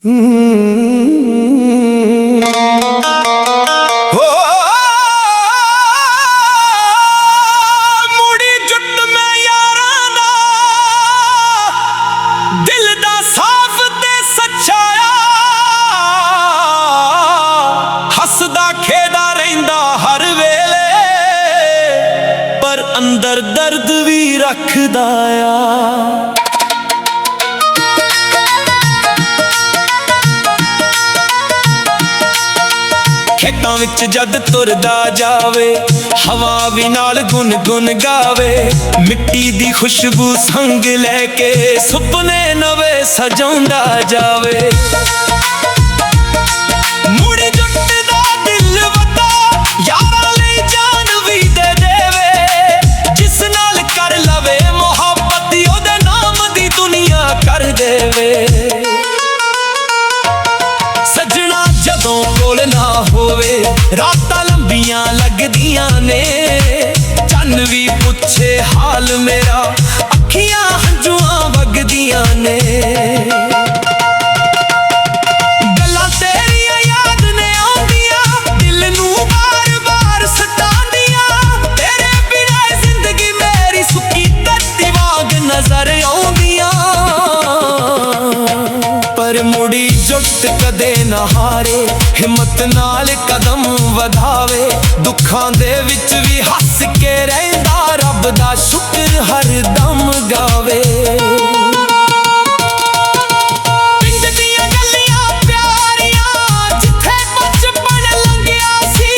मुड़ी जुट मैं यारां दा दिल दा साफ ते सच्चाया हसदा खेदा रहिंदा हर वेले पर अंदर दर्द भी रखदा आ। खेतां विच जद तुरदा जावे हवा भी नाल गुन गुन गावे मिट्टी दी खुशबू संग लैके सुपने नवे सजाउंदा जावे। मुड़ी जुट दा दिल वदा यारां लई जान भी दे देवे जिस नाल कर लवे मुहब्बत ओदे नाम दी दुनिया कर देवे। सजना जदों कोल ना होवे रातां लंबियां लगदियां ने चन्न भी पुछे हाल मेरा अखियां हंजुआं वगदियां ने। गल्लां तेरियां याद ने आउंदियां दिल नूं बार बार सतांदियां तेरे बिना जिंदगी मेरी सुक्की धरती वांग नजर आउंदियां। पर मुड़ी जुट कदे ना हारे हिम्मत नाल कदम वधावे दुखां दे विच भी हस के रहिंदा रब दा शुक्र हर दम गावे। पिंड दियां गल्लियां प्यारियां जिथे बचपन लंघिया सी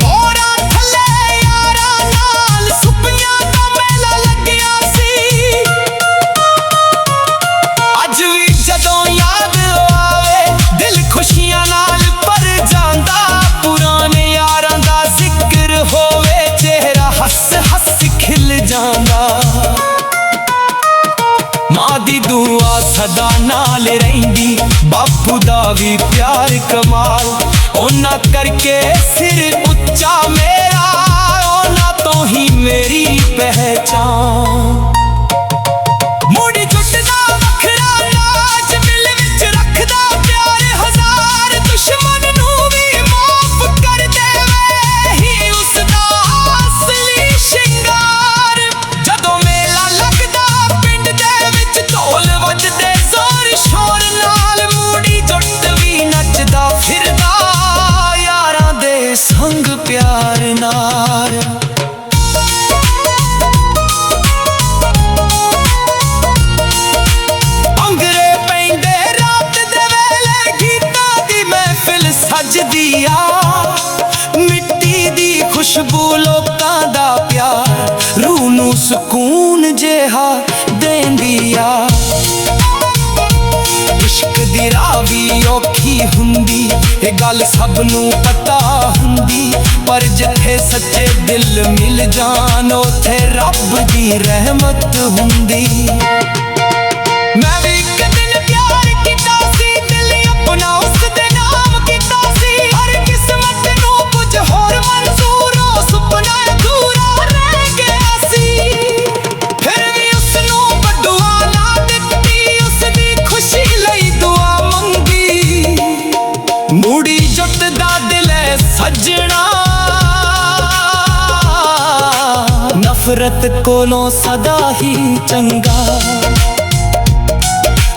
बोरां थल्ले यारां नाल सुपियां दा मेला लग्गिया सी। अज भी जदों याद आवे दिल खुशियां नाल भर जांदा पुराने यारां दा जिक्र होवे चेहरा हस हस खिल जांदा। मां दी दुआ सदा नाल रहिंदी बापू दा भी प्यार कमाल ओना करके सिर उच्चा मेरा ओना तो ही मेरी पहचान। मुड़ी जुट दा वखरा नाच दिल विच रखदा प्यार हजार दुश्मन नूं भी माफ कर देवे ही उसदा असली शिंगार। जदों मेला लगदा पिंड दे विच ढोल वजदे जोर शोर नाल मुड़ी जुट भी नचदा फिरदा यारां दे संग प्यार नाल। सजदी आ मिट्टी दी खुशबू लोकां दा प्यार रूह नूं सुकून जिहा देंदी आ। इश्क दी राह भी औखी हुंदी ए गल सब नूं पता हुंदी पर जिथे सच्चे दिल मिल जान उथे रब दी रहमत हुंदी। मैं भी इक दिन प्यार कीता सी दिल अपना उस दे नाम कीता सी हर किस्मत नूं कुछ होर मंजूर हो सुपना अधूरा रह गया सी। फिर भी उस नूं बदुआ ना दित्ती उसदी खुशी लई दुआ मंगी। मुड़ी जुट दा दिल है सजना नफरत कोलों सदा ही चंगा।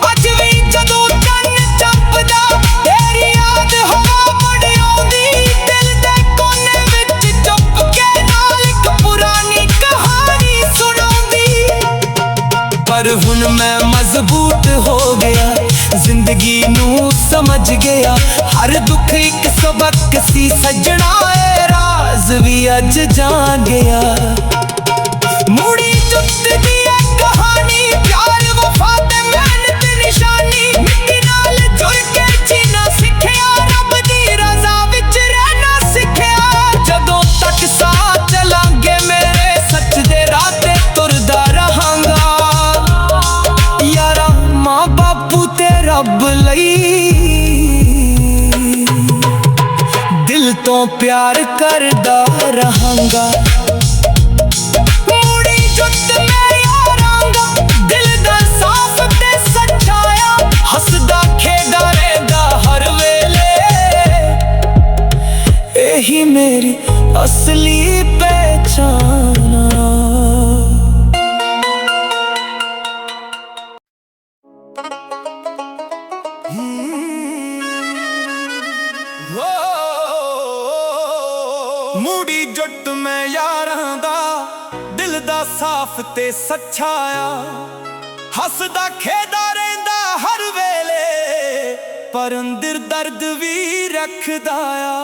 अज भी जदों चन्न चपदा तेरी याद हवा मुड़ आउंदी दिल दे कोने विच चुप के नाल इक पुरानी कहानी सुणाउंदी। पर हुण मैं मजबूत हो गया जिंदगी नूं समझ गया हर दुख एक सबक सी सजना ए राज भी अज जान गया। मुड़ी जुट दी कहानी प्यार वफा ते मेहनत निशानी मिट्टी नाल जुड़ के जीना सिखिया रब दी रज़ा विच रहना सिखिया। जदों तक साथ चलांगे मेरे सच दे राह ते तुरदा रहांगा यारा मां बापू ते रब लई दिल तो प्यार करदा रहांगा। मुड़ी जुट मैं यारां दा दिल दा साफ ते सच्चाया हसदा खेदा रहदा मेरी असली पहचान। मूड़ी जुट मैं यारां दा, दिल दा साफ ते सच्चा आ। हसदा खेदा रहिंदा हर वेले, पर अंदर दर्द भी रखदा आ।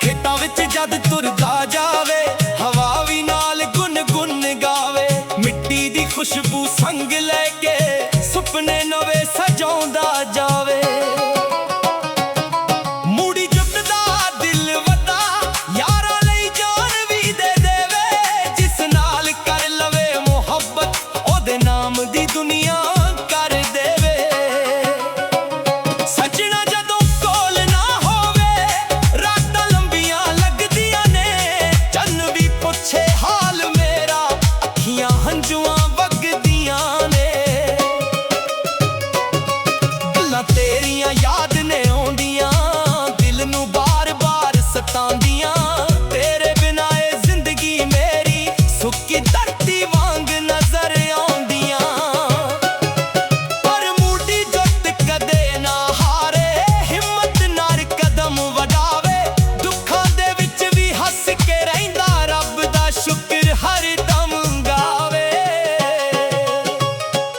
खेतां विच जद तुरदा जावे, हवा भी नाल गुन गुन गावे। मिट्टी दी खुशबू संग लैके सुपने नवे सजाउंदा जावे। मूड़ी जुट दा दिल वदा, यारां लई जान भी दे देवे। जिस नाल कर लवे मुहब्बत, ओदे नाम दी दुनिया कर देवे। सजना जदों कोल ना होवे, रातां लंबियां लगदियां ने। चन्न भी पुछे हाल मेरा, अखियां हंजुआं वगदियां ने। तेरियां याद ने आउंदियां, दिल नू बार बार सतांदियां। तेरे बिना ए जिंदगी मेरी सुक्की धरती वांग नजर आउंदियां। पर मूड़ी जुट कदे ना हारे, हिम्मत नाल कदम वधावे। दुखां दे विच भी हस के रहिंदा, रब दा शुक्र हर दम गावे।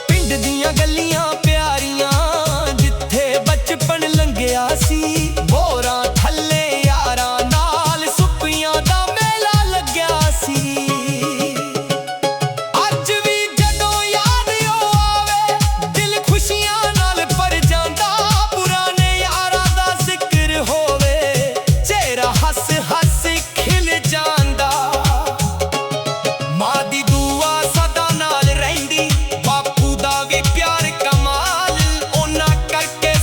पिंड दियां गलियां प्यारियां, बचपन लंघिया सी। बोरां थल्ले यारां नाल सुपियां दा मेला लग्या सी। अज भी जदों याद ओ आवे, दिल खुशियां नाल भर जांदा। पुराने यारां दा जिक्र होवे, चेहरा हस हस खिल जांदा। मां दी दुआ सदा नाल रहिंदी, बापू दा भी प्यार कमाल। ओना करके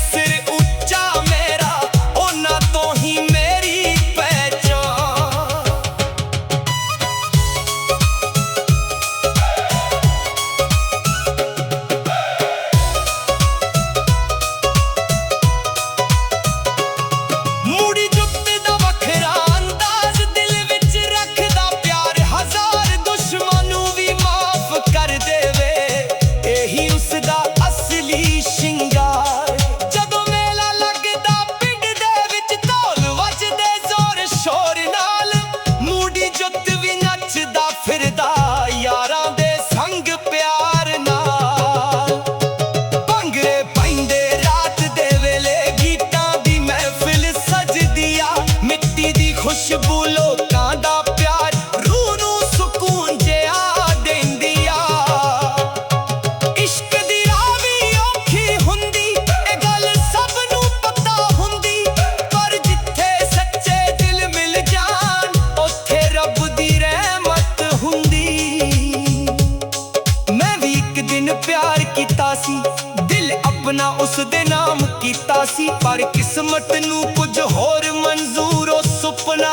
खुशबू लोकां दा प्यार, रूह नू सुकून जिहा देंदी आ। इश्क दी राह भी औखी हुंदी, ए गल सब नू पता हुंदी। पर जिथे सच्चे दिल मिल जान, उत्थे रब दी रहमत हुंदी। मैं भी एक दिन प्यार कीता सी, दिल अपना उस दे नाम कीता सी। पर किस्मत नू कुछ होर मंजूर, ओ सुपना